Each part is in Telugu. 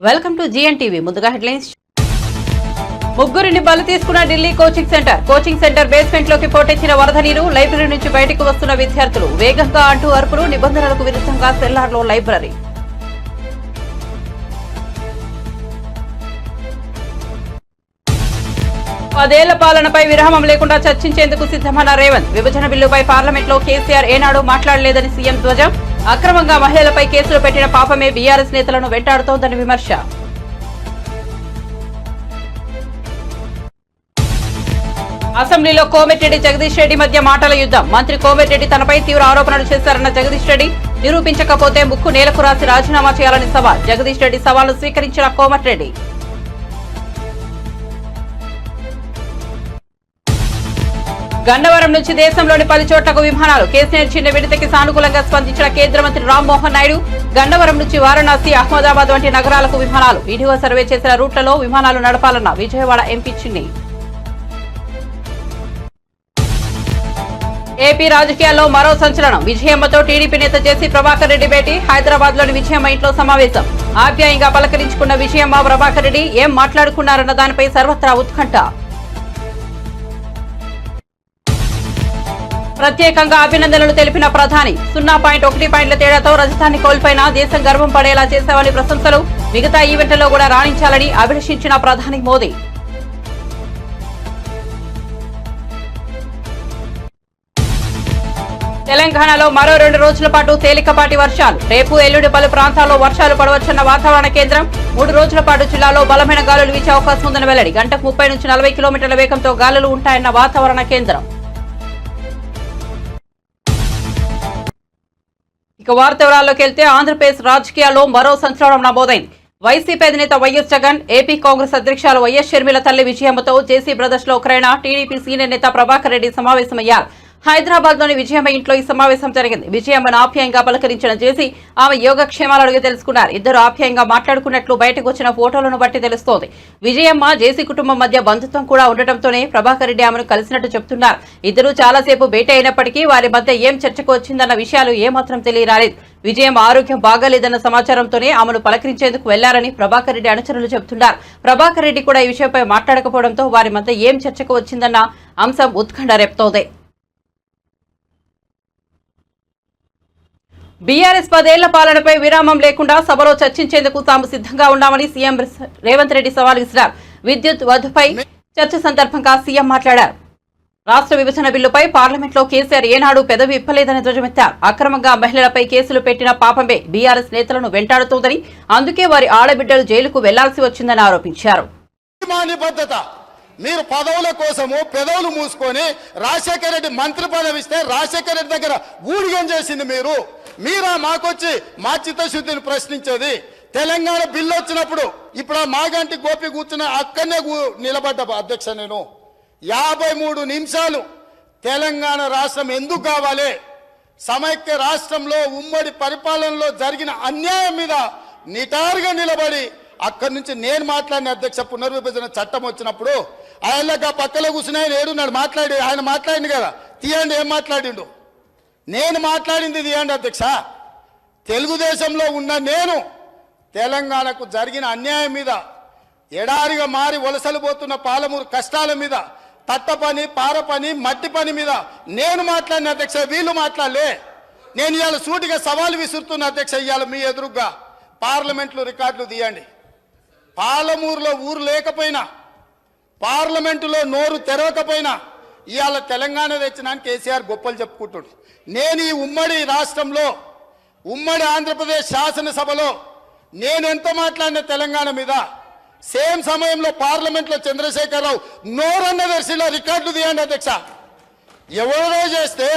Welcome to జిఎన్టీవీ. ముందుగా హెడ్లైన్స్. ముగ్గురిని బలి తీసుకున్న ఢిల్లీ కోచింగ్ సెంటర్ బేస్మెంట్ లోకి పోటెచ్చిన వరద నీరు. లైబ్రరీ నుంచి బయటకు వస్తున్న విద్యార్థులు. వేగంగా అంటూ అరుపులు. నిబంధనలకు విరుద్ధంగా సెల్లార్లో లైబ్రరీ. పదేళ్ల పాలనపై విరామం లేకుండా చర్చించేందుకు సిద్ధమన్న రేవంత్. విభజన బిల్లుపై పార్లమెంట్లో కేసీఆర్ ఏనాడు మాట్లాడలేదని సీఎం ధ్వజం. అక్రమంగా మహిళలపై కేసులు పెట్టిన పాపమే బీఆర్ఎస్ నేతలను వెంటాడుతోందని విమర్శ. అసెంబ్లీలో కోమటిరెడ్డి జగదీష్ రెడ్డి మధ్య మాటల యుద్ధం. మంత్రి కోమటిరెడ్డి తనపై తీవ్ర ఆరోపణలు చేశారన్న జగదీష్ రెడ్డి. నిరూపించకపోతే ముక్కు నేలకు రాసి రాజీనామా చేయాలని సవాల్. జగదీష్ రెడ్డి సవాల్ను స్వీకరించిన కోమటిరెడ్డి. గన్నవరం నుంచి దేశంలోని 10 చోట్లకు విమానాలు. కేసీఆర్ చిన్న విడతకి సానుకూలంగా స్పందించిన కేంద్ర మంత్రి రామ్మోహన్ నాయుడు. గన్నవరం నుంచి వారణాసి, అహ్మదాబాద్ వంటి నగరాలకు విమానాలు. వీడియో సర్వే చేసిన రూట్లలో విమానాలు నడపాలన్న విజయవాడ ఎంపీ చిన్ని. ఏపీ రాజకీయాల్లో మరో సంచలనం. విజయమ్మతో టీడీపీ నేత జేసీ ప్రభాకర్ రెడ్డి భేటీ. హైదరాబాద్ లోని విజయమ్మ ఇంట్లో సమావేశం. ఆప్యాయంగా పలకరించుకున్న విజయమ్మ, ప్రభాకర్ రెడ్డి ఏం మాట్లాడుకున్నారన్న దానిపై సర్వత్రా ఉత్కంఠ. ప్రత్యేకంగా అభినందనలు తెలిపిన ప్రధాని. 0.1 పాయింట్ల తేడాతో రజతాన్ని కోల్పోయినా దేశం గర్వం పడేలా చేశామని ప్రశంసలు. మిగతా ఈవెంట్లలో కూడా రాణించాలని అభిలషించిన ప్రధాని మోదీ. తెలంగాణలో మరో 2 రోజుల పాటు తేలికపాటి వర్షాలు. రేపు ఎల్లుండి పలు ప్రాంతాల్లో వర్షాలు పడవచ్చన్న వాతావరణ కేంద్రం. 3 రోజుల పాటు జిల్లాలో బలమైన గాలులు వీచే అవకాశం ఉందని వెల్లడి. గంటకు 30 నుంచి 40 కిలోమీటర్ల వేగంతో గాలులు ఉంటాయన్న వాతావరణ కేంద్రం. ఇక వార్త వివరాల్లోకి వెళ్తే, ఆంధ్రప్రదేశ్ రాజకీయాల్లో మరో సంచలనం నమోదైంది. వైసీపీ అధినేత వైఎస్ జగన్, ఏపీ కాంగ్రెస్ అధ్యక్షులు వైఎస్ షర్మిల తల్లి విజయమ్మతో జేసీ బ్రదర్స్ లో ఒకరైన టీడీపీ సీనియర్ నేత ప్రభాకర్ రెడ్డి సమావేశమయ్యారు. హైదరాబాద్ లోని విజయమ్మ ఇంట్లో ఈ సమావేశం జరిగింది. విజయమ్మను ఆప్యాయంగా పలకరించిన జేసీ ఆమె యోగక్షేమాలు అడిగి తెలుసుకున్నారు. ఇద్దరు ఆప్యాయంగా మాట్లాడుకున్నట్లు బయటకు వచ్చిన ఫోటోలను బట్టి తెలుస్తోంది. విజయమ్మ, జేసీ కుటుంబం మధ్య బంధుత్వం కూడా ఉండటంతోనే ప్రభాకర్ రెడ్డి ఆమెను కలిసినట్టు చెబుతున్నారు. ఇద్దరు చాలాసేపు భేటీ అయినప్పటికీ వారి మధ్య ఏం చర్చకు వచ్చిందన్న విషయాలు ఏమాత్రం తెలియరాలేదు. విజయమ్మ ఆరోగ్యం బాగాలేదన్న సమాచారంతోనే ఆమెను పలకరించేందుకు వెళ్లారని ప్రభాకర్ రెడ్డి అనుచరులు చెబుతున్నారు. ప్రభాకర్ రెడ్డి కూడా ఈ విషయంపై మాట్లాడకపోవడంతో వారి మధ్య ఏం చర్చకు వచ్చిందన్న అంశం ఉత్కంఠ రేపుతోంది. బీఆర్ఎస్ 10 ఏళ్ల పాలనపై విరామం లేకుండా సభలో చర్చించేందుకు తాము సిద్ధంగా ఉన్నామని సీఎం రేవంత్ రెడ్డి సవాల్ విసిరారు. విద్యుత్ వధుపై చర్చ సందర్భంగా సీఎం మాట్లాడారు. రాష్ట్ర విభజన బిల్లుపై పార్లమెంట్లో కేసీఆర్ ఏనాడు పెదవి ఇప్పలేదని ధ్వజమెత్తారు. అక్రమంగా మహిళలపై కేసులు పెట్టిన పాపమే బీఆర్ఎస్ నేతలను వెంటాడుతోందని, అందుకే వారి ఆడబిడ్డలు జైలుకు వెళ్లాల్సి వచ్చిందని ఆరోపించారు. మీరు పదవుల కోసము పెదవులు మూసుకొని రాజశేఖర రెడ్డి మంత్రి పదవి ఇస్తే రాజశేఖర రెడ్డి దగ్గర ఊడిగం చేసింది మీరా మాకొచ్చి మా చిత్తశుద్ధిని ప్రశ్నించేది. తెలంగాణ బిల్లు వచ్చినప్పుడు ఇప్పుడు ఆ మాగంటి గోపి కూర్చున్న అక్కడనే నిలబడ్డ అధ్యక్ష. నేను 53 నిమిషాలు తెలంగాణ రాష్ట్రం ఎందుకు కావాలి, సమైక్య రాష్ట్రంలో ఉమ్మడి పరిపాలనలో జరిగిన అన్యాయం మీద నిటారుగా నిలబడి అక్కడి నుంచి నేను మాట్లాడిన అధ్యక్ష. పునర్విభజన చట్టం వచ్చినప్పుడు ఆయనగా పక్కలో కూర్చుని ఆయన ఏడున్నాడు ఆయన మాట్లాడింది కదా, తీయండి ఏం మాట్లాడిండు. నేను మాట్లాడింది తీయండి అధ్యక్ష. తెలుగుదేశంలో ఉన్న నేను తెలంగాణకు జరిగిన అన్యాయం మీద, ఎడారిగా మారి వలసలు పోతున్న పాలమూరు కష్టాల మీద, తట్ట పని, పార పని, మట్టి పని మీద నేను మాట్లాడిన అధ్యక్ష. వీళ్ళు మాట్లాడలే. నేను ఇవాళ సూటిగా సవాలు విసురుతున్న అధ్యక్ష. ఇవాళ మీ ఎదురుగా పార్లమెంట్లో రికార్డులు తీయండి. పాలమూరులో ఊరు లేకపోయినా, పార్లమెంటులో నోరు తెరవకపోయినా ఇవాళ తెలంగాణ తెచ్చినాను కేసీఆర్ గొప్పలు చెప్పుకుంటాడు. నేను ఈ ఉమ్మడి రాష్ట్రంలో, ఉమ్మడి ఆంధ్రప్రదేశ్ శాసనసభలో నేను ఎంత మాట్లాడిన తెలంగాణ మీద, సేమ్ సమయంలో పార్లమెంట్లో చంద్రశేఖరరావు నోరన్న దర్శిలో రికార్డులు తీయండి అధ్యక్ష. ఎవరో చేస్తే,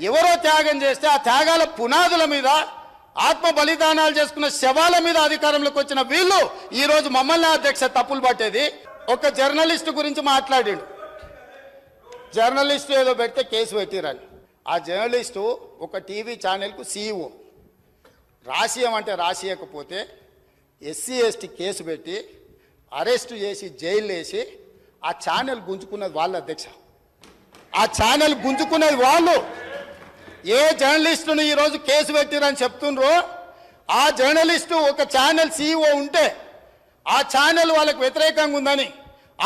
ఎవరో త్యాగం చేస్తే ఆ త్యాగాల పునాదుల మీద, ఆత్మ బలిదానాలు చేసుకున్న శవాల మీద అధికారంలోకి వచ్చిన వీళ్ళు ఈరోజు మమ్మల్ని అధ్యక్ష తప్పులు పట్టేది. ఒక జర్నలిస్టు గురించి మాట్లాడిండు. జర్నలిస్టు ఏదో పెడితే కేసు పెట్టిరని. ఆ జర్నలిస్టు ఒక టీవీ ఛానల్కు సీఈఓ. రాసియమంటే రాసియకపోతే ఎస్సీ ఎస్టీ కేసు పెట్టి అరెస్టు చేసి జైలు వేసి ఆ ఛానల్ గుంజుకున్నది వాళ్ళ అధ్యక్ష. ఆ ఛానల్ గుంజుకున్నది వాళ్ళు. ఏ జర్నలిస్టును ఈరోజు కేసు పెట్టిరని చెప్తుండ్రో ఆ జర్నలిస్టు ఒక ఛానల్ సీఈఓ ఉంటే ఆ ఛానల్ వాళ్ళకు వ్యతిరేకంగా ఉందని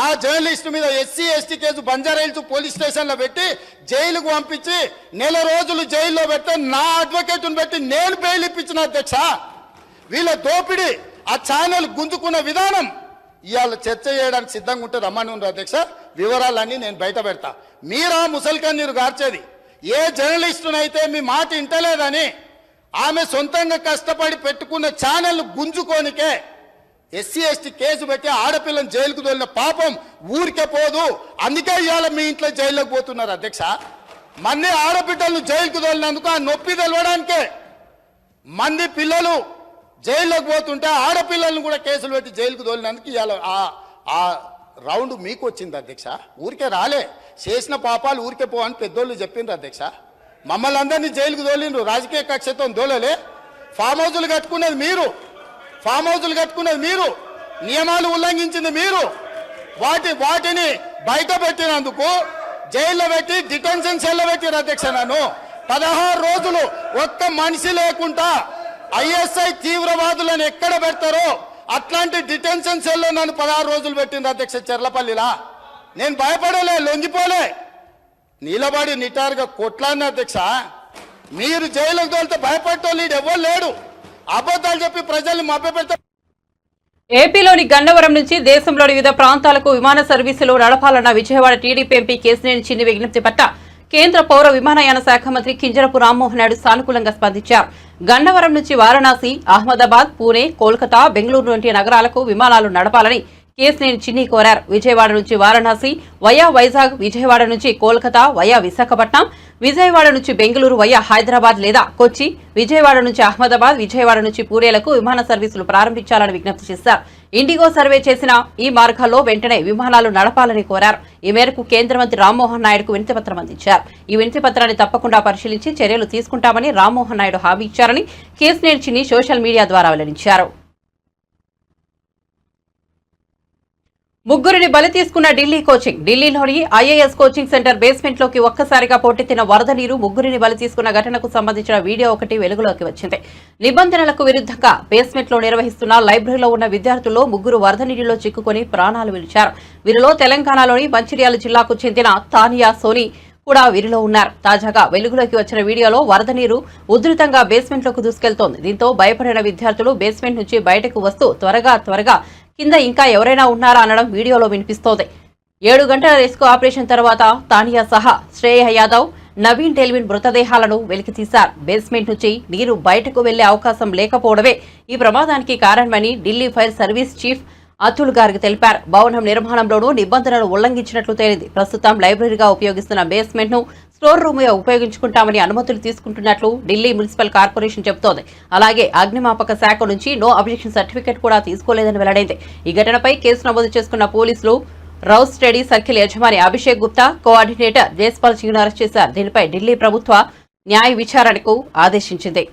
ఆ జర్నలిస్టు మీద SC ST case Banjara Hills police స్టేషన్లో పెట్టి జైలుకు పంపించి నెల రోజులు జైల్లో పెడితే నా అడ్వకేట్ను పెట్టి నేను బెయిల్ ఇప్పించిన అధ్యక్ష. వీళ్ళ దోపిడీ ఆ ఛానల్ గుంజుకున్న విధానం ఇవాళ చర్చ చేయడానికి సిద్ధంగా ఉంటే రమ్మని ఉన్నారు అధ్యక్ష. వివరాలన్నీ నేను బయట పెడతా. మీరా ముసల్కన్నీరు గార్చేది ఏ జర్నలిస్టునైతే మీ మాట ఇంటలేదని ఆమె సొంతంగా కష్టపడి పెట్టుకున్న ఛానల్ గుంజుకోనికే ఎస్సీ ఎస్టీ కేసు పెట్టి ఆడపిల్లని జైలుకు తోలిన పాపం ఊరికే పోదు. అందుకే ఇవాళ మీ ఇంట్లో జైల్లోకి పోతున్నారు అధ్యక్ష. మన్ని ఆడబిడ్డలను జైలుకు తోలినందుకు ఆ నొప్పి తెలవడానికే మంది పిల్లలు జైల్లోకి పోతుంటే ఆడపిల్లలను కూడా కేసులు పెట్టి జైలుకు తోలినందుకు ఇవాళ ఆ రౌండ్ మీకు వచ్చింది అధ్యక్ష. ఊరికే రాలే, చేసిన పాపాలు ఊరికే పో అని పెద్దోళ్ళు చెప్పిండ్రు అధ్యక్ష. మమ్మల్ని అందరినీ జైలుకు తోలిండ్రు, రాజకీయ కక్షతో దోలలే. ఫామ్ హౌజులు కట్టుకునేది మీరు, ఫామ్ హౌజులు కట్టుకునేది మీరు, నియమాలు ఉల్లంఘించింది మీరు. వాటిని బయట పెట్టినందుకు జైల్లో పెట్టి డిటెన్షన్ సెల్లో పెట్టారు అధ్యక్ష. నన్ను 16 రోజులు ఒక్క మనిషి లేకుండా ఐఎస్ఐ తీవ్రవాదులను ఎక్కడ పెడతారో అట్లాంటి డిటెన్షన్ సెల్లో నన్ను 16 రోజులు పెట్టింది అధ్యక్ష చెర్లపల్లిలా. నేను భయపడలే, లొంగిపోలే, నిలబడి నిటారుగా కొట్లాడిన అధ్యక్ష. మీరు జైలుకు తోలితే భయపడటోళ్ళు ఎవరు లేడు. అబద్ధాలు చెప్పి ప్రజల్ని మభ్యపెడతా. ఏపీలోని గన్నవరం నుంచి దేశంలోని వివిధ ప్రాంతాలకు విమాన సర్వీసులు నడపాలన్న విజయవాడ టీడీపీ ఎంపీ కేశినేని చిన్ని విజ్ఞప్తి పట్ల కేంద్ర పౌర విమానయాన శాఖ మంత్రి కింజరపు రామ్మోహన్ నాయుడు సానుకూలంగా స్పందించారు. గన్నవరం నుంచి వారణాసి, అహ్మదాబాద్, పూణే, కోల్కతా, బెంగళూరు వంటి నగరాలకు విమానాలు నడపాలని కేశినేని చిన్ని కోరారు. విజయవాడ నుంచి వారణాసి వయా వైజాగ్, విజయవాడ నుంచి కోల్కతా వయా విశాఖపట్నం, విజయవాడ నుంచి బెంగళూరు వయా హైదరాబాద్ లేదా కొచ్చి, విజయవాడ నుంచి అహ్మదాబాద్, విజయవాడ నుంచి పూణేలకు విమాన సర్వీసులు ప్రారంభించాలని విజ్ఞప్తి చేశారు. ఇండిగో సర్వే చేసిన ఈ మార్గాల్లో వెంటనే విమానాలు నడపాలని కోరారు. ఈ మేరకు కేంద్ర మంత్రి రామ్మోహన్ నాయుడుకు వినతిపత్రం అందించారు. ఈ వినతిపత్రాన్ని తప్పకుండా పరిశీలించి చర్యలు తీసుకుంటామని రామ్మోహన్ నాయుడు హామీ ఇచ్చారని కేశినేని చిన్ని సోషల్ మీడియా ద్వారా వెల్లడించారు. ముగ్గురిని బలి తీసుకున్న ఢిల్లీ కోచింగ్. ఢిల్లీలోని ఐఏఎస్ కోచింగ్ సెంటర్ బేస్మెంట్ లోకి ఒక్కసారిగా పోటెత్తిన వరద నీరు ముగ్గురిని బలి తీసుకున్న ఘటనకు సంబంధించిన వీడియో ఒకటి వెలుగులోకి వచ్చింది. నిబంధనలకు విరుద్ధంగా బేస్మెంట్ లో నిర్వహిస్తున్న లైబ్రరీలో ఉన్న విద్యార్థుల్లో ముగ్గురు వరద నీటిలో చిక్కుకుని ప్రాణాలు విడిచారు. వీరిలో తెలంగాణలోని మంచిర్యాల జిల్లాకు చెందిన తానియా సోని కూడా వీరిలో ఉన్నారు. తాజాగా వెలుగులోకి వచ్చిన వీడియోలో వరద నీరు ఉధృతంగా బేస్మెంట్ లోకి దూసుకెళ్తోంది. దీంతో భయపడిన విద్యార్థులు బేస్మెంట్ నుంచి బయటకు వస్తూ త్వరగా కింద ఇంకా ఎవరైనా ఉన్నారా అనడం వీడియోలో వినిపిస్తోంది. 7 గంటల రెస్క్యూ ఆపరేషన్ తర్వాత తానియా సహా శ్రేయ యాదవ్, నవీన్ డెల్విన్ మృతదేహాలను వెలికితీశారు. బేస్మెంట్ నుంచి నీరు బయటకు వెళ్లే అవకాశం లేకపోవడమే ఈ ప్రమాదానికి కారణమని Delhi fire service chief Atul Garg తెలిపారు. భవనం నిర్మాణంలోనూ నిబంధనలు ఉల్లంఘించినట్లు తేలింది. ప్రస్తుతం లైబ్రరీగా ఉపయోగిస్తున్న బేస్మెంట్ ను స్టోర్ రూమ్ గా ఉపయోగించుకుంటామని అనుమతులు తీసుకుంటున్నట్లు ఢిల్లీ మున్సిపల్ కార్పొరేషన్ చెబుతోంది. అలాగే అగ్నిమాపక శాఖ నుంచి నో అబ్జెక్షన్ సర్టిఫికెట్ కూడా తీసుకోలేదని వెల్లడైంది. ఈ ఘటనపై కేసు నమోదు చేసుకున్న పోలీసులు రౌస్ స్టడీ సర్కిల్ యజమాని అభిషేక్ గుప్తా, కోఆర్డినేటర్ జైస్పాల్ సింగ్ ను అరెస్ట్ చేశారు. దీనిపై ఢిల్లీ ప్రభుత్వ న్యాయ విచారణకు ఆదేశించింది.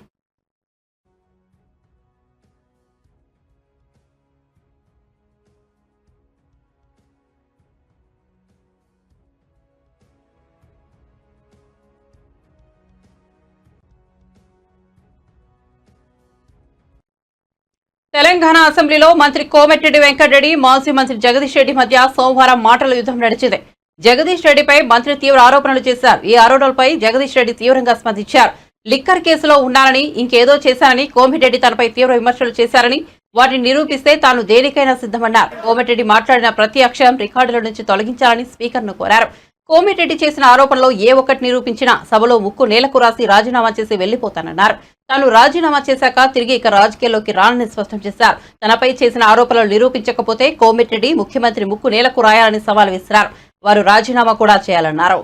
తెలంగాణ అసెంబ్లీలో మంత్రి కోమటిరెడ్డి వెంకటరెడ్డి, మాజీ మంత్రి జగదీష్ రెడ్డి మధ్య సోమవారం మాటల యుద్ధం నడిచింది. జగదీష్ రెడ్డిపై మంత్రి తీవ్ర ఆరోపణలు చేశారు. ఈ ఆరోపణలపై జగదీష్ రెడ్డి తీవ్రంగా స్పందించారు. లిక్కర్ కేసులో ఉన్నానని, ఇంకేదో చేశానని కోమటిరెడ్డి తనపై తీవ్ర విమర్శలు చేశారని, వాటిని నిరూపిస్తే తాను దేనికైనా సిద్ధమన్నారు. కోమటిరెడ్డి మాట్లాడిన ప్రతి అక్షరం రికార్డుల నుంచి తొలగించాలని స్పీకర్ను కోరారు. కోమటిరెడ్డి చేసిన ఆరోపణలో ఏ ఒక్కటి నిరూపించినా సభలో ముక్కు నేలకు రాసి రాజీనామా చేసి వెళ్లిపోతానన్నారు. తాను రాజీనామా చేశాక తిరిగి ఇక రాజకీయాల్లోకి రానని స్పష్టం చేశారు. తనపై చేసిన ఆరోపణలు నిరూపించకపోతే కోమటిరెడ్డి ముఖ్యమంత్రి ముక్కు నేలకు రాయాలని సవాల్ విసిరారు. వారు రాజీనామా కూడా చేయాలన్నారు.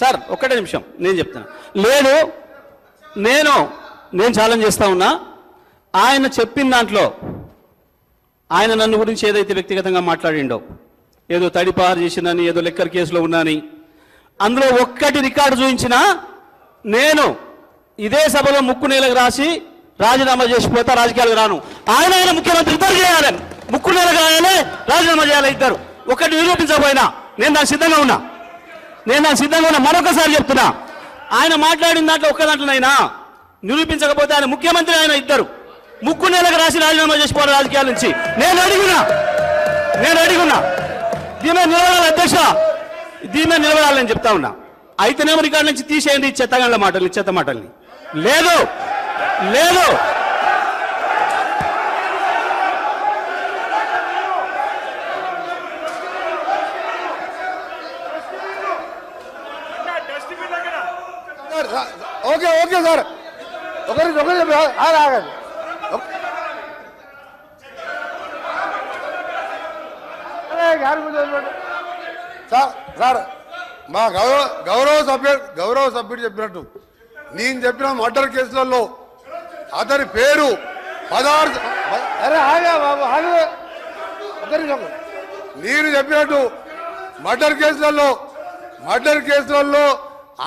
సార్ ఒక్కటే నిమిషం నేను చెప్తాను. లేదు నేను ఛాలెంజ్ చేస్తా ఉన్నా. ఆయన చెప్పిన దాంట్లో ఆయన నన్ను గురించి ఏదైతే వ్యక్తిగతంగా మాట్లాడిండో, ఏదో తడిపారు చేసినని, ఏదో లెక్కర్ కేసులో ఉన్నాని, అందులో ఒక్కటి రికార్డు చూపించినా నేను ఇదే సభలో ముక్కు నేలకు రాసి రాజీనామా చేసిపోతా, రాజకీయాలకు రాను. ఆయన ముఖ్యమంత్రి ఇద్దరు చేయాలని, ముక్కు నేలకు రాయాలి, రాజీనామా చేయాలి ఇద్దరు. ఒకటి నిరూపించకపోయినా నేను దానికి సిద్ధంగా ఉన్నా. మరొకసారి చెప్తున్నా, ఆయన మాట్లాడిన దాంట్లో ఒక్క దాంట్లోనైనా నిరూపించకపోతే ఆయన ముఖ్యమంత్రి, ఆయన ఇద్దరు ముక్కు నెలకు రాసి రాజీనామా చేసుకోవాలి రాజకీయాల నుంచి. నేను అడిగినా దీని మీద నిలబడాలి అధ్యక్ష, దీని మీద నిలబడాలని చెప్తా ఉన్నా. అయితేనేమో రికార్డు నుంచి తీసేయండి చెత్తగండ్ల మాటల్ని, చెత్త మాటల్ని. లేదు ఓకే సార్, ఒకరి ఆగండి. సార్ మా గౌరవ సభ్యుడు చెప్పినట్టు నేను చెప్పిన మర్డర్ కేసులలో అతని పేరు 16 నేను చెప్పినట్టు మర్డర్ కేసులలో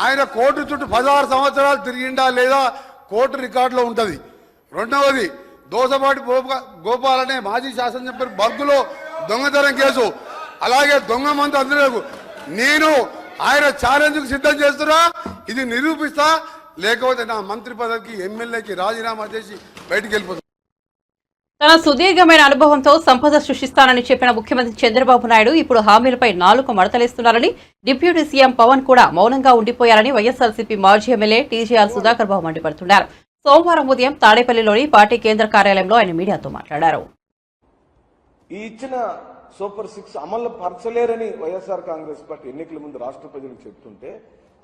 ఆయన కోర్టు చుట్టూ 16 సంవత్సరాలు తిరిగిండా లేదా కోర్టు రికార్డులో ఉంటుంది. రెండవది దోసపాటి గోపాల్ అనే మాజీ శాసనసభ్యుడు బర్గులో దొంగతనం కేసు, అలాగే దొంగ మంది అందరూ నేను ఆయన ఛాలెంజ్కు సిద్ధం చేస్తున్నా. ఇది నిరూపిస్తా, లేకపోతే నా మంత్రి పదవికి ఎమ్మెల్యేకి రాజీనామా చేసి బయటికి వెళ్ళిపోతున్నా. తన సుదీర్ఘమైన అనుభవంతో సంపద సృష్టిస్తానని చెప్పిన ముఖ్యమంత్రి చంద్రబాబు నాయుడు ఇప్పుడు హామీలపై నాలుగు మడతలేస్తున్నారని డిప్యూటీ సీఎం పవన్ కూడా మౌనంగా ఉండిపోయారని వైఎస్ఆర్సీపీ మాజీ ఎమ్మెల్యే టీజీఆర్ సుధాకర్ బాబు మండిపడుతున్నారు. సోమవారం ఉదయం తాడేపల్లిలోని పార్టీ కేంద్ర కార్యాలయంలో ఆయన మీడియాతో మాట్లాడారు. ఈ ఇచ్చిన సూపర్ 6 అమలు పరచలేరని వైఎస్ఆర్ కాంగ్రెస్ పార్టీ ఎన్నికల ముందు రాష్ట్ర ప్రజలకు చెప్తుంటే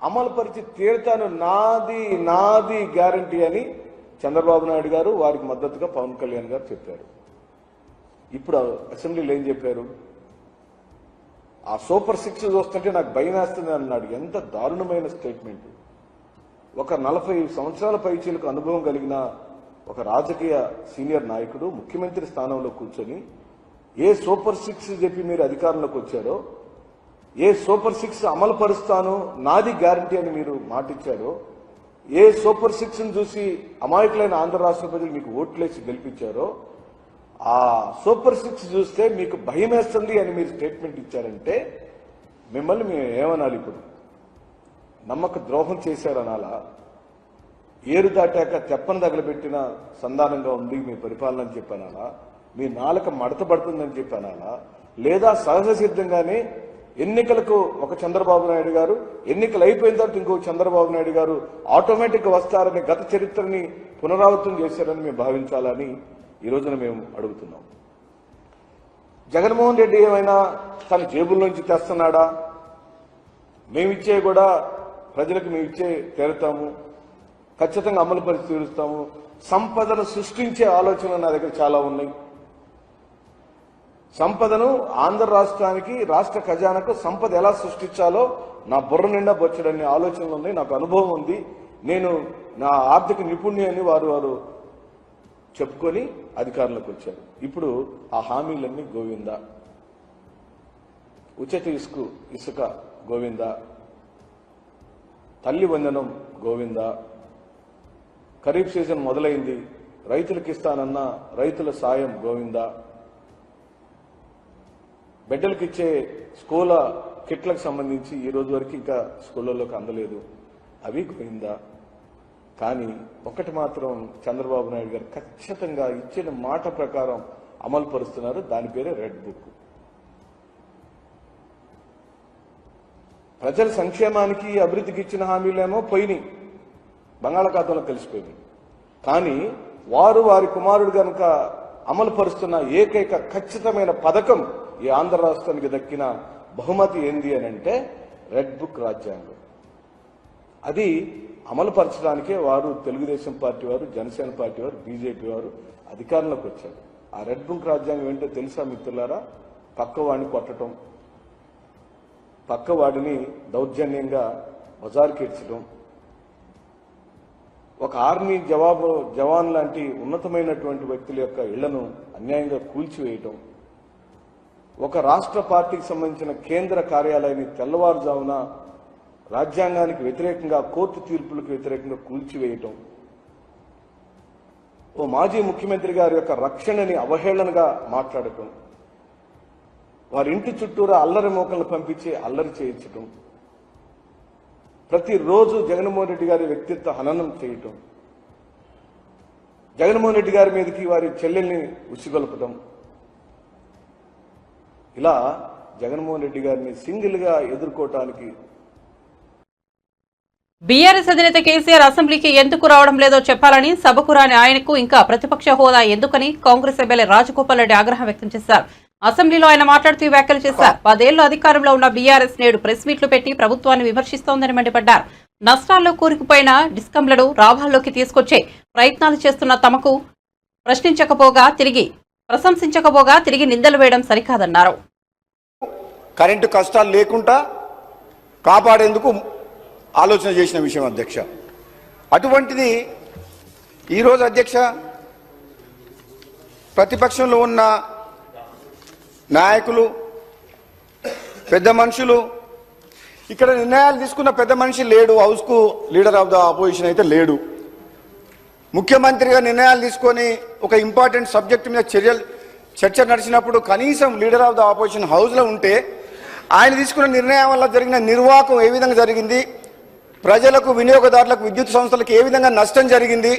అమలు పరిచి తీరుతాను నాది గ్యారంటీ అని చంద్రబాబు నాయుడు గారు, వారికి మద్దతుగా పవన్ కళ్యాణ్ గారు చెప్పారు. ఇప్పుడు అసెంబ్లీలో ఏం చెప్పారు? ఆ సూపర్ 6 చూస్తుంటే నాకు భయం వేస్తుంది అన్నాడు. ఎంత దారుణమైన స్టేట్మెంట్! ఒక 40 సంవత్సరాల పైచీలకు అనుభవం కలిగిన ఒక రాజకీయ సీనియర్ నాయకుడు ముఖ్యమంత్రి స్థానంలో కూర్చొని ఏ సూపర్ 6 చెప్పి మీరు అధికారంలోకి వచ్చారో, ఏ సూపర్ 6 అమలు పరుస్తాను నాది గ్యారంటీ అని మీరు మాటిచ్చారో, ఏ సూపర్ 6ను చూసి అమాయకులైన ఆంధ్ర రాష్ట్ర ప్రజలు మీకు ఓట్లేసి గెలిపించారో, ఆ సూపర్ 6 చూస్తే మీకు భయం వేస్తుంది అని మీరు స్టేట్మెంట్ ఇచ్చారంటే మిమ్మల్ని మేము ఏమనాలి? ఇప్పుడు నమ్మక ద్రోహం చేశారనాలా? ఏరు దాటాక తెప్పను తగలబెట్టిన సంధానంగా ఉంది మీ పరిపాలన అని చెప్పానాలా? మీ నాలుక మడతపడుతుందని చెప్పానాలా? లేదా సహజ సిద్ధంగానే ఎన్నికలకు ఒక చంద్రబాబు నాయుడు గారు, ఎన్నికలు అయిపోయిన తర్వాత ఇంకో చంద్రబాబు నాయుడు గారు ఆటోమేటిక్గా వస్తారని గత చరిత్రని పునరావృతం చేశారని మేము భావించాలని ఈ రోజున మేము అడుగుతున్నాం. జగన్మోహన్ రెడ్డి ఏమైనా తన జేబుల్లోంచి తెస్తున్నాడా? మేమిచ్చే కూడా ప్రజలకు మేమిచ్చే తీరుతాము, ఖచ్చితంగా అమలు పరిచి తీరుస్తాము. సంపదను సృష్టించే ఆలోచనలు నా దగ్గర చాలా ఉన్నాయి. సంపదను ఆంధ్ర రాష్ట్రానికి, రాష్ట్ర ఖజానాకు సంపద ఎలా సృష్టించాలో నా బుర్ర నిండా బొచ్చడన్ని ఆలోచనలు ఉన్నాయి. నాకు అనుభవం ఉంది. నేను నా ఆర్థిక నిపుణ్యాన్ని వారు చెప్పుకొని అధికారంలోకి వచ్చారు. ఇప్పుడు ఆ హామీలన్నీ గోవిందా. ఉచిత ఇసుక గోవిందా, తల్లి వందనం గోవిందా, ఖరీఫ్ సీజన్ మొదలైంది, రైతులకు ఇస్తానన్న రైతుల సాయం గోవిందా, బిడ్డలకు ఇచ్చే స్కూల్ కిట్లకు సంబంధించి ఈ రోజు వరకు ఇంకా స్కూళ్ళలోకి అందలేదు, అవి గోవిందా. కానీ ఒకటి మాత్రం చంద్రబాబు నాయుడు గారు ఖచ్చితంగా ఇచ్చిన మాట ప్రకారం అమలు పరుస్తున్నారు. దాని పేరే రెడ్ బుక్. ప్రజల సంక్షేమానికి, అభివృద్ధికి ఇచ్చిన హామీలేమో పోయినాయి, బంగాళాఖాతంలో కలిసిపోయినాయి. కానీ వారి కుమారుడు కనుక అమలు పరుస్తున్న ఏకైక ఖచ్చితమైన పథకం ఈ ఆంధ్ర రాష్ట్రానికి దక్కిన బహుమతి ఏంది అని అంటే రెడ్ బుక్ రాజ్యాంగం. అది అమలు పరచడానికే వారు తెలుగుదేశం పార్టీ వారు, జనసేన పార్టీ వారు, బీజేపీ వారు అధికారంలోకి వచ్చారు. ఆ రెడ్ బుక్ రాజ్యాంగం ఏంటో తెలుసా మిత్రులారా? పక్కవాడిని కొట్టడం, పక్కవాడిని దౌర్జన్యంగా బజారుకి ఇడ్చడం, ఒక ఆర్మీ జవాన్ లాంటి ఉన్నతమైనటువంటి వ్యక్తుల యొక్క ఇళ్లను అన్యాయంగా కూల్చివేయటం, ఒక రాష్ట్ర పార్టీకి సంబంధించిన కేంద్ర కార్యాలయాన్ని తెల్లవారుజామున రాజ్యాంగానికి వ్యతిరేకంగా, కోర్టు తీర్పులకు వ్యతిరేకంగా కూల్చివేయటం, ఓ మాజీ ముఖ్యమంత్రి గారి యొక్క రక్షణని అవహేళనగా మాట్లాడటం, వారి ఇంటి చుట్టూరా అల్లరి మోకలను పంపించి అల్లరి చేయించటం, ప్రతిరోజు జగన్మోహన్ రెడ్డి గారి వ్యక్తిత్వ హననం చేయటం, జగన్మోహన్ రెడ్డి గారి మీదకి వారి చెల్లెల్ని ఉసిగొల్పడం, ఇలా జగన్మోహన్ రెడ్డి గారిని సింగిల్ గా ఎదుర్కోవటానికి బీఆర్ఎస్ అధినేత కేసీఆర్ అసెంబ్లీకి ఎందుకు రావడం లేదో చెప్పాలని, సభకు రాని ఆయనకు ఇంకా ప్రతిపక్ష హోదా ఎందుకని కాంగ్రెస్ ఎమ్మెల్యే రాజగోపాల్ రెడ్డి ఆగ్రహం వ్యక్తం చేశారు. అసెంబ్లీలో ఆయన మాట్లాడుతూ వ్యాఖ్యలు చేశారు. 10 ఏళ్లు అధికారంలో ఉన్న బీఆర్ఎస్ నేడు ప్రెస్ మీట్లు పెట్టి ప్రభుత్వాన్ని విమర్శిస్తోందని మండిపడ్డారు. నష్టాల్లో కూరుకుపోయిన డిస్కంలను లాభాల్లోకి తీసుకొచ్చే ప్రయత్నాలు చేస్తున్న తమకు ప్రశంసించకపోగా తిరిగి నిందలు వేయడం సరికాదన్నారు. కరెంటు కష్టాలు లేకుండా కాపాడేందుకు ఆలోచన చేసిన విషయం అధ్యక్ష. అటువంటిది ఈరోజు అధ్యక్ష ప్రతిపక్షంలో ఉన్న నాయకులు, పెద్ద మనుషులు, ఇక్కడ నిర్ణయాలు తీసుకున్న పెద్ద మనిషి లేడు, హౌస్కు లీడర్ ఆఫ్ ద ఆపోజిషన్ అయితే లేడు. ముఖ్యమంత్రిగా నిర్ణయాలు తీసుకొని ఒక ఇంపార్టెంట్ సబ్జెక్టు మీద చర్చ నడిచినప్పుడు కనీసం లీడర్ ఆఫ్ ద ఆపోజిషన్ హౌస్లో ఉంటే ఆయన తీసుకున్న నిర్ణయం వల్ల జరిగిన నిర్వాహకం ఏ విధంగా జరిగింది, ప్రజలకు, వినియోగదారులకు, విద్యుత్ సంస్థలకు ఏ విధంగా నష్టం జరిగింది,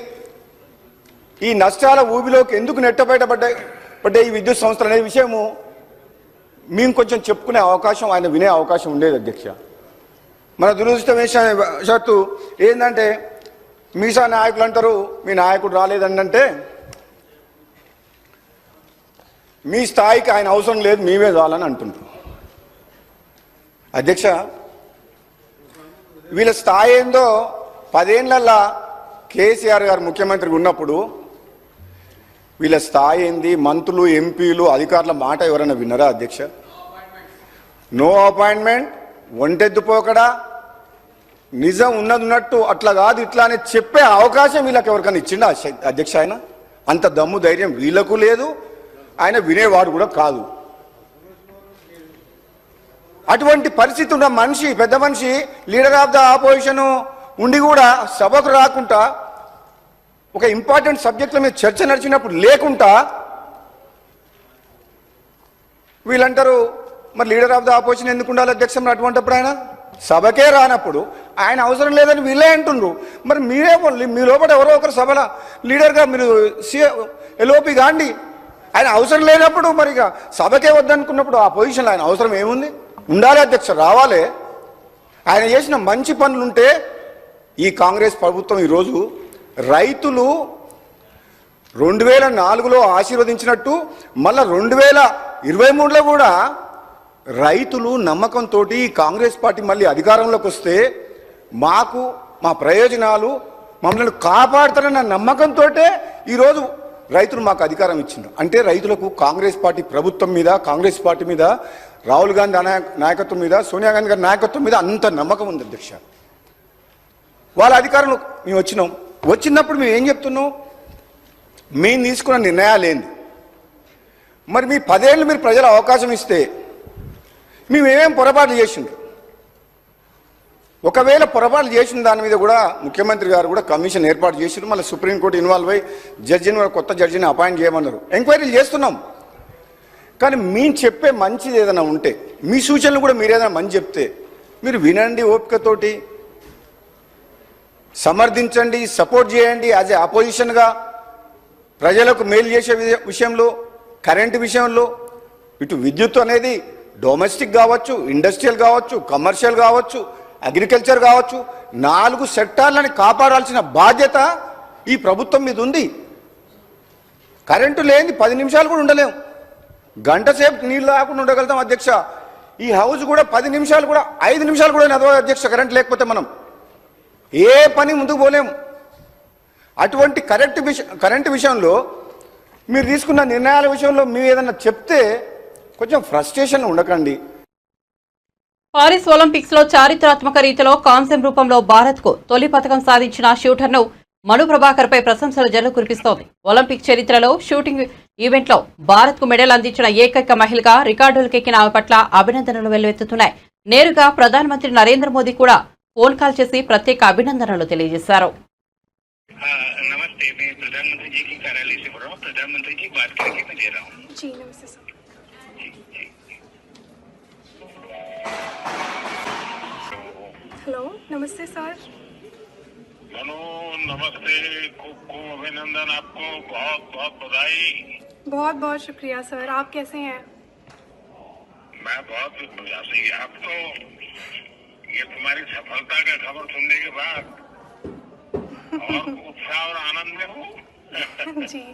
ఈ నష్టాల ఊబిలోకి ఎందుకు నెట్టబయటపడ్డాయి ఈ విద్యుత్ సంస్థలు అనే విషయము మేము కొంచెం చెప్పుకునే అవకాశం, ఆయన వినే అవకాశం ఉండేది అధ్యక్ష. మన దురదృష్టవశాత్తు ఏంటంటే మీసా నాయకులు అంటారు మీ నాయకుడు రాలేదంటే మీ స్థాయికి ఆయన అవసరం లేదు, మేమే చాలని అంటుంటారు. అధ్యక్ష వీళ్ళ స్థాయి ఏందో 10 ఏళ్లల్లా కేసీఆర్ గారు ముఖ్యమంత్రిగా ఉన్నప్పుడు వీళ్ళ స్థాయి ఏంది, మంత్రులు, ఎంపీలు, అధికారుల మాట ఎవరైనా విన్నారా అధ్యక్ష? నో అపాయింట్మెంట్, ఒంటెద్దుపోకడా, నిజం ఉన్నట్టు అట్లా కాదు ఇట్లా అని చెప్పే అవకాశం వీళ్ళకి ఎవరికైనా ఇచ్చిండా అధ్యక్ష? ఆయన అంత దమ్ము ధైర్యం వీళ్ళకు లేదు, ఆయన వినేవాడు కూడా కాదు. అటువంటి పరిస్థితి ఉన్న మనిషి, పెద్ద మనిషి, లీడర్ ఆఫ్ ద ఆపోజిషన్ ఉండి కూడా సభకు రాకుండా ఒక ఇంపార్టెంట్ సబ్జెక్టుల మీద చర్చ నడిచినప్పుడు లేకుండా వీళ్ళంటారు మరి లీడర్ ఆఫ్ ద ఆపోజిషన్ ఎందుకు ఉండాలి అధ్యక్ష? అటువంటిప్పుడు ఆయన సభకే రానప్పుడు ఆయన అవసరం లేదని వీళ్ళే అంటుండ్రు. మరి మీ లోపల ఎవరో ఒకరు సభలో లీడర్గా మీరు ఎల్ఓపి కాండి. ఆయన అవసరం లేనప్పుడు మరి ఇక సభకే వద్దనుకున్నప్పుడు ఆ పొజిషన్లో ఆయన అవసరం ఏముంది? ఉండాలి అధ్యక్ష, రావాలి. ఆయన చేసిన మంచి పనులుంటే ఈ కాంగ్రెస్ ప్రభుత్వం ఈరోజు రైతులు 2004లో ఆశీర్వదించినట్టు మళ్ళా 2023లో కూడా రైతులు నమ్మకంతో కాంగ్రెస్ పార్టీ మళ్ళీ అధికారంలోకి వస్తే మాకు మా ప్రయోజనాలు మమ్మల్ని కాపాడుతారన్న నమ్మకంతో ఈరోజు రైతులు మాకు అధికారం ఇచ్చిండ్రు. అంటే రైతులకు కాంగ్రెస్ పార్టీ ప్రభుత్వం మీద, కాంగ్రెస్ పార్టీ మీద, రాహుల్ గాంధీ నాయకత్వం మీద, సోనియా గాంధీ గారి నాయకత్వం మీద అంత నమ్మకం ఉంది అధ్యక్ష. వాళ్ళ అధికారంలో మేము వచ్చినప్పుడు మేము ఏం చెప్తున్నాం? మేము తీసుకున్న నిర్ణయాలు ఏంది? మరి మీ 10 ఏళ్ళు మీరు ప్రజలు అవకాశం ఇస్తే మేమేమేం పొరపాట్లు చేసిండ్రు? ఒకవేళ పొరపాట్లు చేసిన దాని మీద కూడా ముఖ్యమంత్రి గారు కూడా కమిషన్ ఏర్పాటు చేసిండ్రు. మళ్ళీ సుప్రీంకోర్టు ఇన్వాల్వ్ అయ్యి జడ్జిని, కొత్త జడ్జిని అపాయింట్ చేయమన్నారు. ఎంక్వైరీలు చేస్తున్నాం. కానీ మేము చెప్పే మంచిది ఏదైనా ఉంటే, మీ సూచనలు కూడా మీరు ఏదైనా మంచి చెప్తే మీరు వినండి, ఓపికతోటి సమర్థించండి, సపోర్ట్ చేయండి. యాజ్ ఏ అపోజిషన్గా ప్రజలకు మేలు చేసే విషయంలో, కరెంటు విషయంలో, ఇటు విద్యుత్ అనేది డొమెస్టిక్ కావచ్చు, ఇండస్ట్రియల్ కావచ్చు, కమర్షియల్ కావచ్చు, అగ్రికల్చర్ కావచ్చు, 4 సెక్టార్లని కాపాడాల్సిన బాధ్యత ఈ ప్రభుత్వం మీద ఉంది. కరెంటు లేని 10 నిమిషాలు కూడా ఉండలేము. గంట సేపు నీళ్ళు లేకుండా ఉండగలుగుతాం అధ్యక్ష. ఈ హౌస్ కూడా 10 నిమిషాలు కూడా, 5 నిమిషాలు కూడా నడవదు అధ్యక్ష. కరెంట్ లేకపోతే మనం ఏ పని ముందుకు పోలేము. అటువంటి కరెంటు విషయంలో మీరు తీసుకున్న నిర్ణయాల విషయంలో మీరు ఏదన్నా చెప్తే కొంచెం ఫ్రస్ట్రేషన్ ఉండకండి. పారిస్ ఒలింపిక్స్ లో చారిత్రాత్మక రీతిలో కాంస్యం రూపంలో భారత్ కు తొలి పథకం సాధించిన షూటర్ ను మను ప్రభాకర్ పై ప్రశంసల జల్లు కురిపిస్తోంది. ఒలింపిక్ చరిత్రలో షూటింగ్ ఈవెంట్ లో భారత్ కు మెడల్ అందించిన ఏకైక మహిళగా రికార్డులకెక్కిన ఆమె పట్ల అభినందనలు వెల్లువెత్తుతున్నాయి. నేరుగా ప్రధానమంత్రి నరేంద్ర మోదీ కూడా ఫోన్ కాల్ చేసి ప్రత్యేక అభినందనలు తెలియజేశారు. नमस्ते, मैं प्रधानमंत्री जी की कार्यालय से बोल रहा हूँ. प्रधानमंत्री जी बात करके मैं दे रहा हूँ. जी नमस्ते सर. हेलो नमस्ते सर. मनु नमस्ते, खूब अभिनंदन, आपको बहुत बहुत बधाई। बहुत बहुत शुक्रिया सर। आप कैसे हैं? मैं बहुत बढ़िया से। आप तो ये तुम्हारी सफलता का खबर सुनने के बाद और उत्साह और आनंद में हूँ। जी,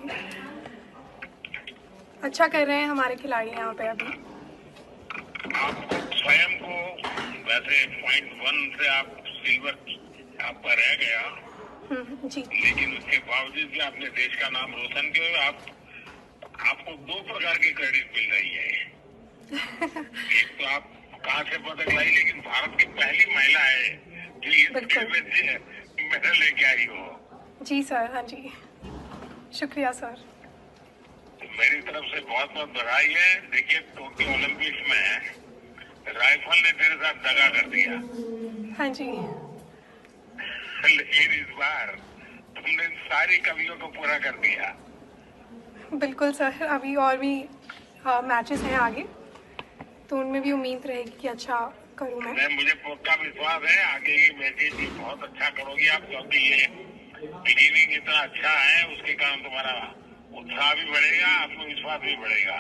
अच्छा कर रहे हैं हमारे खिलाड़ी यहाँ पे अभी। आप स्वयं को वैसे .1 से आप सिल्वर आपका रह गया, जी लेकिन उसके बावजूद भी आपने देश का नाम रोशन किया। आपको 2 प्रकार की क्रेडिट मिल रही है। एक तो आप कहाँ से पदक लाई, लेकिन भारत की पहली महिला है जो इस खेल में मेडल लेके आई हो। जी सर। हाँ जी, शुक्रिया सर। तो मेरी तरफ से बहुत बहुत बधाई है। देखिए, टोक्यो ओलंपिक्स में राइफल ने तेरे साथ दगा कर दिया। हाँ जी, लेकिन इस बार तुमने सारी कमियों को पूरा कर दिया। बिल्कुल सर। अभी और भी मैचेस हैं आगे, तो उनमें भी उम्मीद रहेगी कि अच्छा करूँ मैं। मुझे पक्का विश्वास है आगे की मैचेस भी बहुत अच्छा करोगी आप, क्योंकि ये बिगिनिंग इतना अच्छा है, उसके कारण तुम्हारा उत्साह भी बढ़ेगा, आत्मविश्वास भी बढ़ेगा।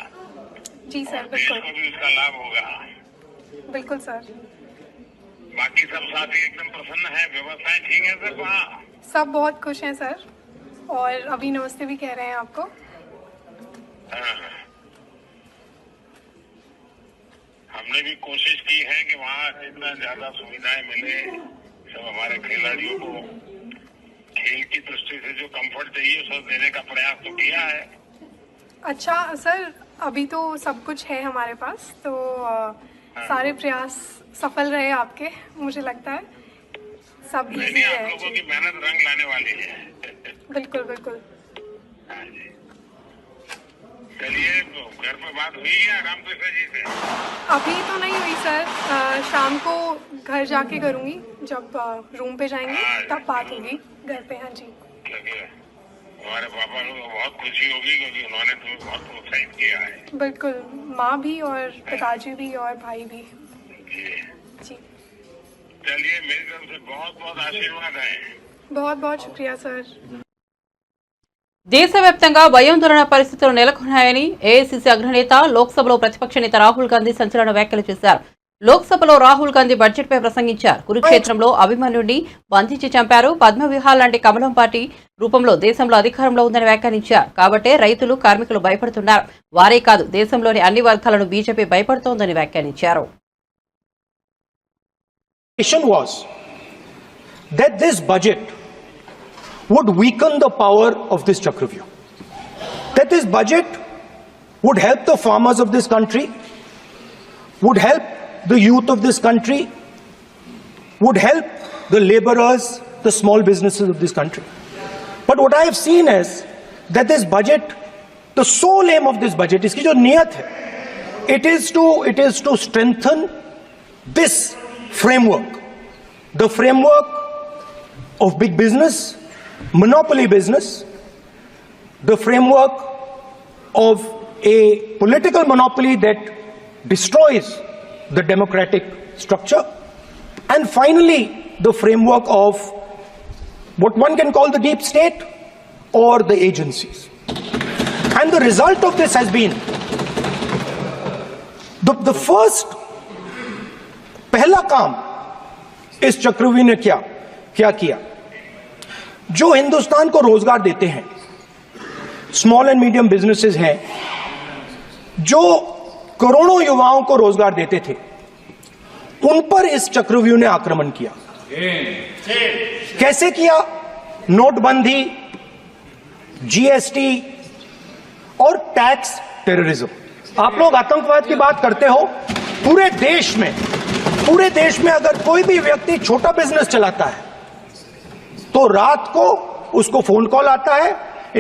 जी सर, देश बिल्कुल को भी उसका लाभ होगा। बिल्कुल सर। बाकी सब साथी एकदम प्रसन्न है, व्यवस्थाएं ठीक है सर वहाँ? सब बहुत खुश हैं सर, और अभी नमस्ते भी कह रहे हैं आपको। हाँ। हमने भी कोशिश की है कि वहाँ जितना ज्यादा सुविधाएं मिले सब हमारे खिलाड़ियों को, खेल की दृष्टि से जो कंफर्ट चाहिए सब देने का प्रयास तो किया है। अच्छा सर, अभी तो सब कुछ है हमारे पास, तो सारे प्रयास सफल रहे आपके, मुझे लगता है सब इजी है। आप लोगों की मेहनत रंग लाने वाली है। बिल्कुल बिल्कुल। हाँ जी, चलिए, तो घर पे बात हुई है रामकृष्ण जी से? अभी तो नहीं हुई सर, शाम को घर जाके करूँगी, जब रूम पे जाएंगे तब बात होगी घर पे। हाँ जी, हमारे पापा को बहुत खुशी होगी क्योंकि उन्होंने तुम्हें बहुत प्रोत्साहित किया है। बिल्कुल, माँ भी और पिताजी भी और भाई भी। जी, चलिए, मेरी तरफ से बहुत बहुत आशीर्वाद है। बहुत बहुत शुक्रिया सर। దేశవ్యాప్తంగా భయాందోళన పరిస్థితులు నెలకొన్నాయని ఏఐసీసీ అగ్రనేత లోక్సభలో ప్రతిపక్ష నేత రాహుల్ గాంధీ సంచలన వ్యాఖ్యలు చేశారు. లోక్సభలో రాహుల్ గాంధీ బడ్జెట్పై ప్రసంగించారు. కురుక్షేత్రంలో అభిమన్యుడిని బంధించి చంపారు. పద్మవిహార్ లాంటి కమలం పార్టీ రూపంలో దేశంలో అధికారంలో ఉందని వ్యాఖ్యానించారు. కాబట్టే రైతులు, కార్మికులు భయపడుతున్నారు. వారే కాదు, దేశంలోని అన్ని వర్గాలను బీజేపీ భయపడుతోందని వ్యాఖ్యానించారు. was that this budget would weaken the power of this Chakravyuh. That this budget would help the farmers of this country, would help the youth of this country, would help the laborers, the small businesses of this country. But what I have seen is that this budget, the sole aim of this budget, iski jo niyat hai, it is to strengthen this framework, the framework of big business, monopoly business, the framework of a political monopoly that destroys the democratic structure, and finally the framework of what one can call the deep state or the agencies. And the result of this has been the first पहला काम इस चक्रव्यूह ने क्या किया, जो हिंदुस्तान को रोजगार देते हैं, स्मॉल एंड मीडियम बिजनेसेस हैं, जो करोड़ों युवाओं को रोजगार देते थे, उन पर इस चक्रव्यूह ने आक्रमण किया। कैसे किया? नोटबंदी, जीएसटी और टैक्स टेररिज्म। आप लोग आतंकवाद की बात करते हो, पूरे देश में अगर कोई भी व्यक्ति छोटा बिजनेस चलाता है तो रात को उसको फोन कॉल आता है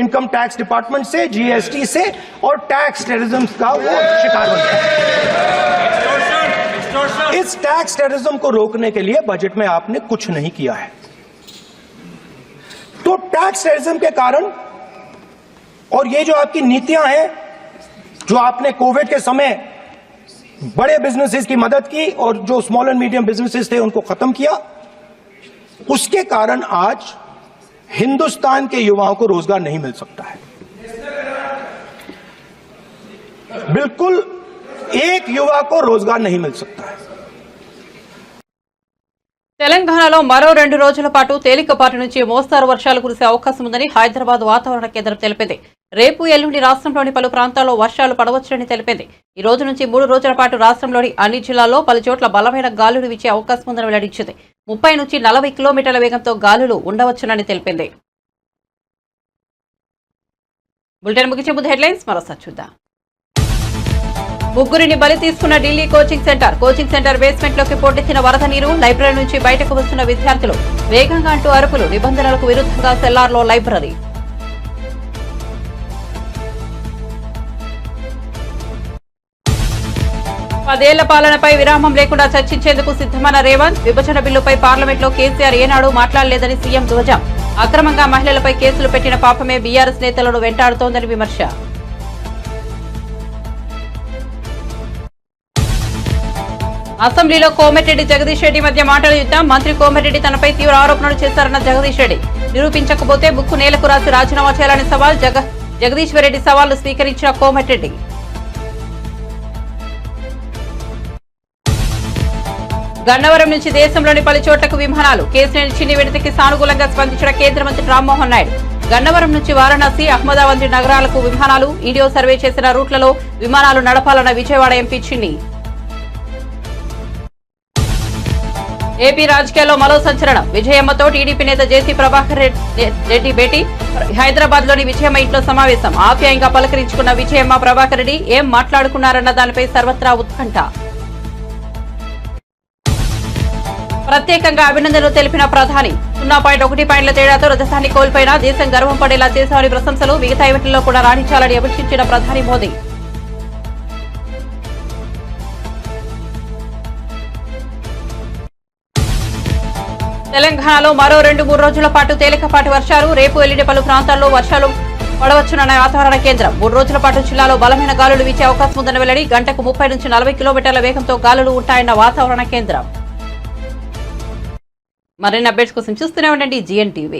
इनकम टैक्स डिपार्टमेंट से, जीएसटी से, और टैक्स टेररिज्म का वो शिकार बनता है। इस टैक्स टेररिज्म को रोकने के लिए बजट में आपने कुछ नहीं किया है। तो टैक्स टेररिज्म के कारण और ये जो आपकी नीतियां हैं, जो आपने कोविड के समय बड़े बिजनेसेस की मदद की और जो स्मॉल एंड मीडियम बिजनेसेस थे उनको खत्म किया, उसके कारण आज हिंदुस्तान के युवाओं को रोजगार नहीं मिल सकता है। बिल्कुल एक युवा को रोजगार नहीं मिल सकता है। తెలంగాణలో మరో 2 రోజుల పాటు తేలికపాటి నుంచి మోస్తారు వర్షాలు కురిసే అవకాశం ఉందని హైదరాబాద్ వాతావరణ కేంద్రం తెలిపింది. రేపు ఎల్లుండి రాష్ట్రంలోని పలు ప్రాంతాల్లో వర్షాలు పడవచ్చునని తెలిపింది. ఈ రోజు నుంచి 3 రోజుల పాటు రాష్ట్రంలోని అన్ని జిల్లాల్లో పలు చోట్ల బలమైన గాలులు వీచే అవకాశం ఉందని వెల్లడించింది. 30 నుంచి 40 కిలోమీటర్ల వేగంతో గాలులు ఉండవచ్చునని తెలిపింది. బులెటిన్ ముగించే ముందు హెడ్లైన్స్ మరోసారి చూద్దాం. ముగ్గురిని బలి తీసుకున్న ఢిల్లీ కోచింగ్ సెంటర్ బేస్మెంట్ లోకి పోటెత్తిన వరద నీరు, లైబ్రరీ నుంచి బయటకు వస్తున్న విద్యార్థులు, వేగంగా అంటూ అరుపులు, నిబంధనలకు విరుద్ధంగా సెల్లార్లో లైబ్రరీ. పదేళ్ల పాలనపై విరామం లేకుండా చర్చించేందుకు సిద్ధమైన రేవంత్, విభజన బిల్లుపై పార్లమెంట్లో కేసీఆర్ ఏనాడు మాట్లాడలేదని సీఎం ధ్వజం. అక్రమంగా మహిళలపై కేసులు పెట్టిన పాపమే బీఆర్ఎస్ నేతలను వెంటాడుతోందని విమర్శ. అసెంబ్లీలో కోమటిరెడ్డి జగదీష్ రెడ్డి మధ్య మాటల యుద్ధం. మంత్రి కోమటిరెడ్డి తనపై తీవ్ర ఆరోపణలు చేశారన్న జగదీష్ రెడ్డి. నిరూపించకపోతే బుక్కు నేలకు రాసి రాజీనామా చేయాలని సవాల్. జగదీశ్వర్ రెడ్డి సవాళ్లు స్వీకరించిన కోమటిరెడ్డి. గన్నవరం నుంచి దేశంలోని పలు చోట్లకు విమానాలు. కేసీఆర్ చిన్ని విడతకి సానుకూలంగా స్పందించిన కేంద్ర మంత్రి రామ్మోహన్ నాయుడు. గన్నవరం నుంచి వారణాసి, అహ్మదాబాద్ నగరాలకు విమానాలు. ఈడీఓ సర్వే చేసిన రూట్లలో విమానాలు నడపాలన్న విజయవాడ ఎంపీ చిన్ని. ఏపీ రాజకీయాల్లో మరో సంచలనం. విజయమ్మతో టీడీపీ నేత జేసీ ప్రభాకర్ రెడ్డి భేటీ. హైదరాబాద్ లోని విజయమ్మ ఇంట్లో సమావేశం. ఆప్యాయంగా పలకరించుకున్న విజయమ్మ, ప్రభాకర్ రెడ్డి ఏం మాట్లాడుకున్నారన్న దానిపై సర్వత్రా ఉత్కంఠ. ప్రత్యేకంగా అభినందనలు తెలిపిన ప్రధాని. 0.1 పాయింట్ల తేడాతో రజతాన్ని కోల్పోయినా దేశం గర్వం పడేలా చేశామని ప్రశంసలు. మిగతా ఈవెంట్లలో కూడా రాణించాలని అభిషించిన ప్రధాని మోదీ. తెలంగాణలో మరో 2-3 రోజుల పాటు తేలికపాటి వర్షాలు. రేపు ఎల్లుండి పలు ప్రాంతాల్లో వర్షాలు పడవచ్చునన్న వాతావరణ కేంద్రం. 3 రోజుల పాటు జిల్లాలో బలమైన గాలులు వీచే అవకాశం ఉందని వెల్లడి. గంటకు 30 నుంచి 40 కిలోమీటర్ల వేగంతో గాలులు ఉంటాయన్న వాతావరణ కేంద్రం. మరిన్ని అప్డేట్స్ కోసం చూస్తూనే ఉండండి GN TV.